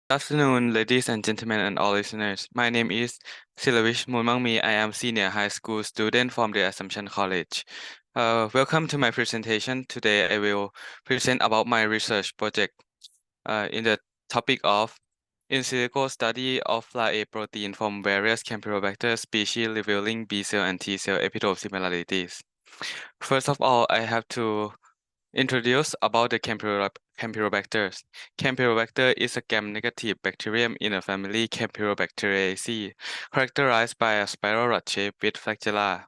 Good afternoon, ladies and gentlemen, and all listeners. My name is Sirawich Moonmangmee. I am senior high school student from the Assumption College. Welcome to my presentation. Today, I will present about my research project in the topic of in silico study of FlaA protein from various Campylobacter species revealing B cell and T cell epitope similarities. First of all, I have to introduce about the Campylobacters. Campylobacter is a gram-negative bacterium in the family Campylobacteriaceae, characterized by a spiral rod shape with flagella.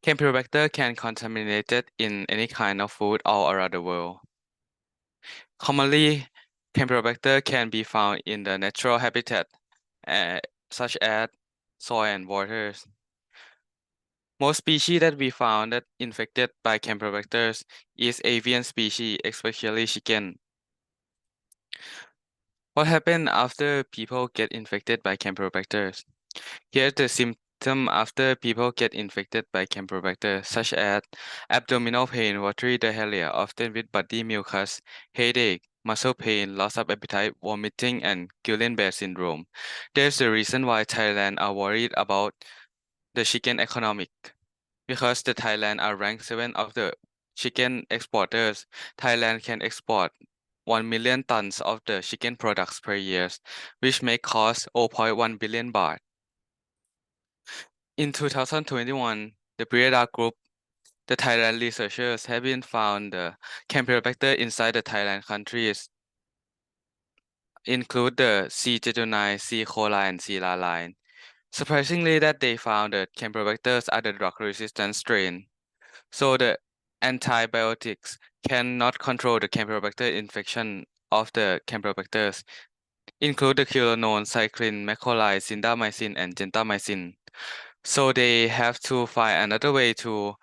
Campylobacter can contaminate it in any kind of food all around the world. Commonly, Campylobacter can be found in the natural habitat, uh, such as soil and waters. Most species that we found that infected by Campylobacter is avian species, especially chicken. What happens after people get infected by Campylobacter? Here's the symptom after people get infected by Campylobacter, such as abdominal pain, watery diarrhea, often with body mucus, headache, muscle pain, loss of appetite, vomiting, and Guillain-Barré syndrome. There's the reason why Thailand are worried about the chicken economic. Because the Thailand are ranked 7 of the chicken exporters, Thailand can export 1 million tons of the chicken products per year, which may cost 0.1 billion baht. In 2021, the Breda Group, the Thailand researchers have been found the Campylobacter inside the Thailand countries include the C. jejuni, C. coli, and C. laline. Surprisingly, that they found that Campylobacters are the drug-resistant strain. So the antibiotics cannot control the Campylobacter infection of the Campylobacters, include the quinolone, cyclin, macrolide, clindamycin, and gentamicin. So they have to find another way to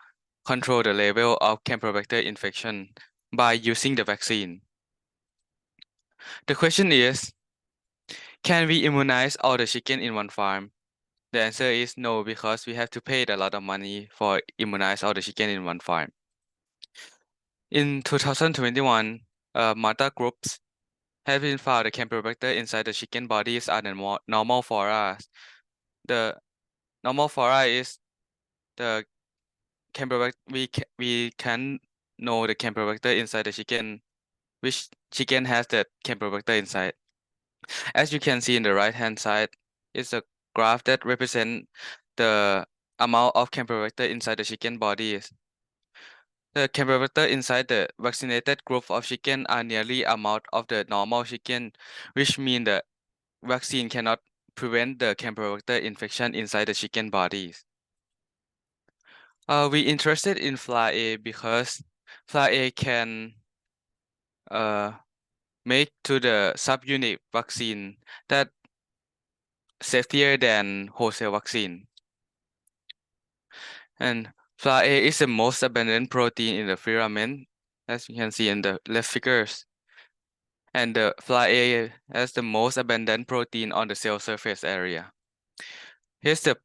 control the level of Campylobacter infection by using the vaccine. The question is, can we immunize all the chicken in one farm? The answer is no, because we have to pay a lot of money for immunize all the chicken in one farm. In 2021, Mata groups have been found the Campylobacter inside the chicken bodies are the normal flora. The normal flora is the Campylobacter. We can know the Campylobacter inside the chicken, which chicken has the Campylobacter inside. As you can see in the right hand side, is a graph that represents the amount of Campylobacter inside the chicken bodies. The Campylobacter inside the vaccinated group of chicken are nearly amount of the normal chicken, which means the vaccine cannot prevent the Campylobacter infection inside the chicken bodies. We interested in FlaA because FlaA can make to the subunit vaccine that safer than wholesale vaccine. And FlaA is the most abundant protein in the filament, as you can see in the left figures. And the FlaA has the most abundant protein on the cell surface area. Here's the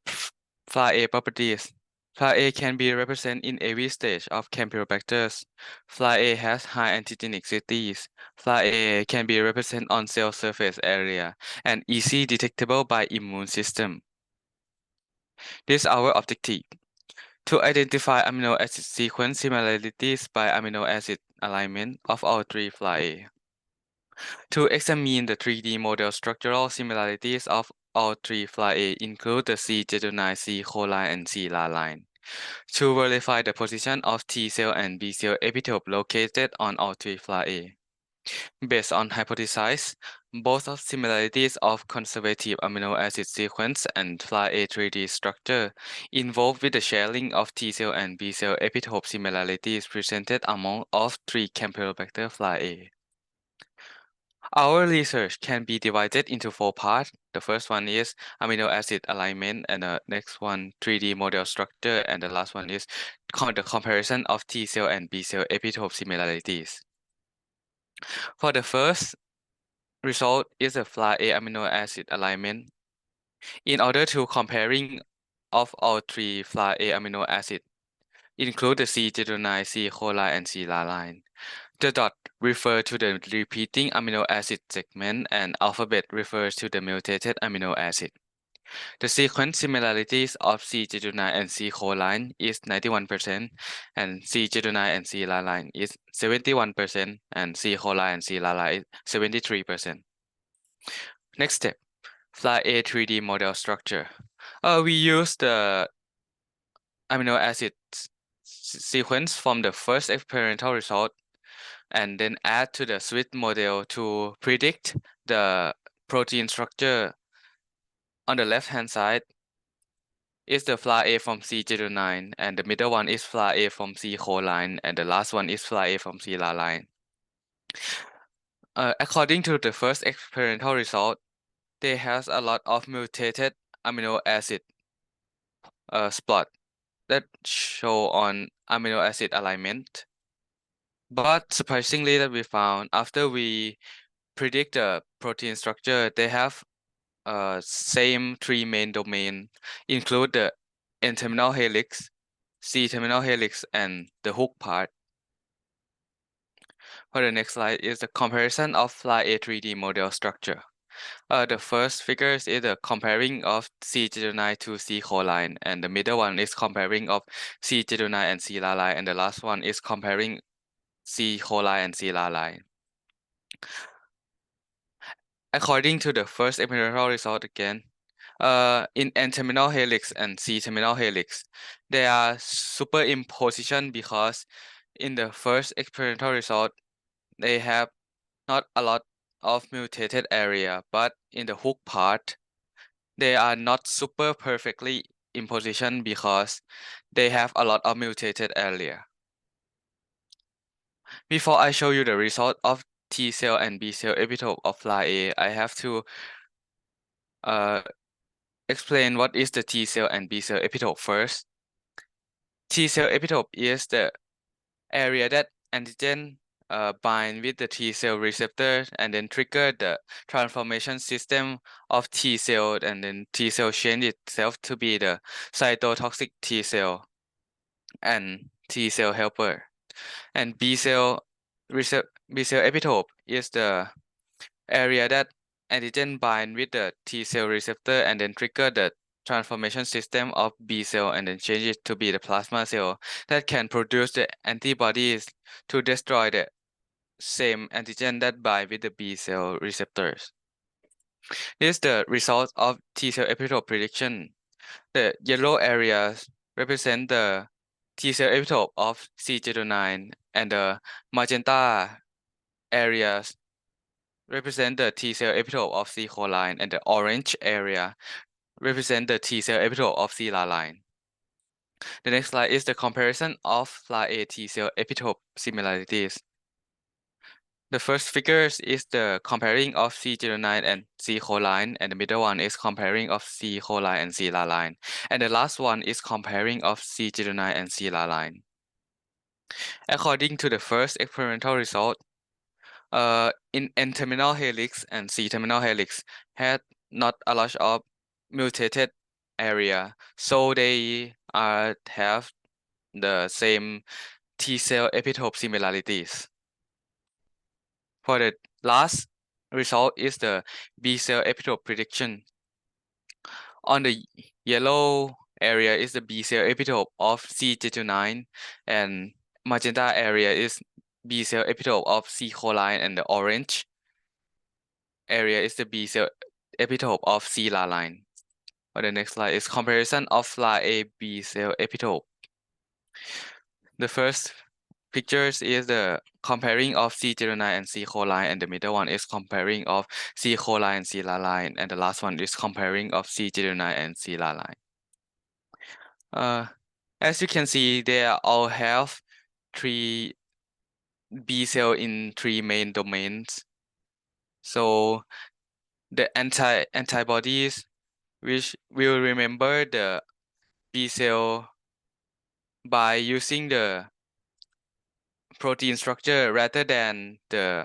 FlaA properties. FlaA can be represented in every stage of Campylobacter. FlaA has high antigenicity. FlaA can be represented on cell surface area and easy detectable by immune system. This is our objective: to identify amino acid sequence similarities by amino acid alignment of all three FlaA. To examine the 3D model structural similarities of all three FlaA include the C. jejuni, C. coli, and C. laline. To verify the position of T cell and B cell epitope located on all three FlaA. Based on hypothesis, both of similarities of conservative amino acid sequence and FlaA 3D structure involved with the sharing of T cell and B cell epitope similarities presented among all three Campylobacter FlaA. Our research can be divided into 4 parts. The first one is amino acid alignment, and the next one 3D model structure, and the last one is the comparison of T cell and B cell epitope similarities. For the first result is the FlaA amino acid alignment. In order to comparing of all three FlaA amino acid, include the C. jejuni, C. coli, and C. laline. The dot refer to the repeating amino acid segment and alphabet refers to the mutated amino acid. The sequence similarities of C. jejuni and C. choline is 91% and C. jejuni and C. laline is 71% and C. choline and C. laline is 73%. Next step, FlaA 3D model structure. We use the amino acid sequence from the first experimental result and then add to the Swiss model to predict the protein structure. On the left hand side is the FlaA from C. jejuni and the middle one is FlaA from C. choline and the last one is FlaA from C. laline. According to the first experimental result, there has a lot of mutated amino acid spot that show on amino acid alignment. But surprisingly that we found after we predict the protein structure, they have same three main domain, include the N-terminal helix, C-terminal helix, and the hook part. For the next slide is the comparison of FlaA 3D model structure. The first figures is the comparing of C. jejuni to C. choline, and the middle one is comparing of C. jejuni and C. laline, and the last one is comparing C. choline and C. laline. According to the first experimental result again, in N-terminal helix and C-terminal helix, they are superimposition because in the first experimental result, they have not a lot of mutated area, but in the hook part, they are not super perfectly in position because they have a lot of mutated area. Before I show you the result of T cell and B cell epitope of FlaA, I have to explain what is the T cell and B cell epitope first. T cell epitope is the area that antigen bind with the T cell receptor and then trigger the transformation system of T cell, and then T cell change itself to be the cytotoxic T cell and T cell helper. And B cell epitope is the area that antigen bind with the T cell receptor and then trigger the transformation system of B cell and then change it to be the plasma cell that can produce the antibodies to destroy the same antigen that bind with the B cell receptors. This is the result of T cell epitope prediction. The yellow areas represent the T cell epitope of C. jejuni and the magenta areas represent the T cell epitope of C. choline, and the orange area represent the T cell epitope of C. laline. The next slide is the comparison of FlaA T cell epitope similarities. The first figures is the comparing of C. jejuni and C. choline, and the middle one is comparing of C. choline and C. laline, and the last one is comparing of C. jejuni and C. laline. According to the first experimental result, in N-terminal helix and C-terminal helix had not a lot of mutated area, so they have the same T cell epitope similarities. For the last result is the B cell epitope prediction. On the yellow area is the B cell epitope of C. jejuni and magenta area is B cell epitope of C. choline, and the orange area is the B cell epitope of C. laline. For the next slide is comparison of FlaA B cell epitope. The first pictures is the comparing of C. jejuni and C. choline, and the middle one is comparing of C. choline and C. laline, and the last one is comparing of C. jejuni and C. laline. As you can see, they all have three B cell in three main domains. So the antibodies, which will remember the B cell by using the protein structure rather than the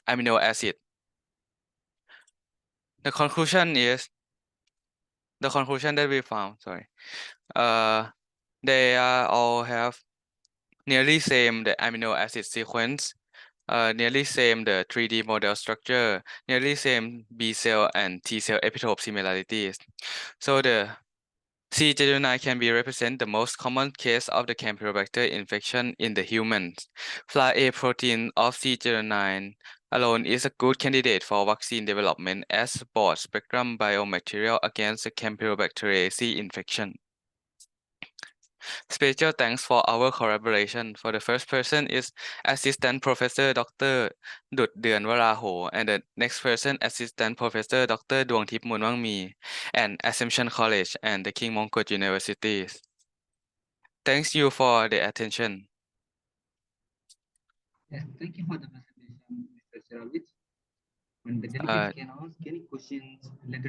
amino acid. The conclusion that we found, they all have nearly same the amino acid sequence, nearly same the 3D model structure, nearly same B cell and T cell epitope similarities. So the C09 can be represent the most common case of the Campylobacter infection in the humans. FlaA protein of C09 alone is a good candidate for vaccine development as broad spectrum biomaterial against the Campylobacteriaceae infection. Special thanks for our collaboration. For the first person is Assistant Professor Dr. Dut Deun Waraho, and the next person Assistant Professor Dr. Duangtip Moonmangmee, and Assumption College and the King Mongkut Universities. Thanks you for the attention. Yes, thank you for the presentation, Mr. Sirawich. And the delegate can ask any questions related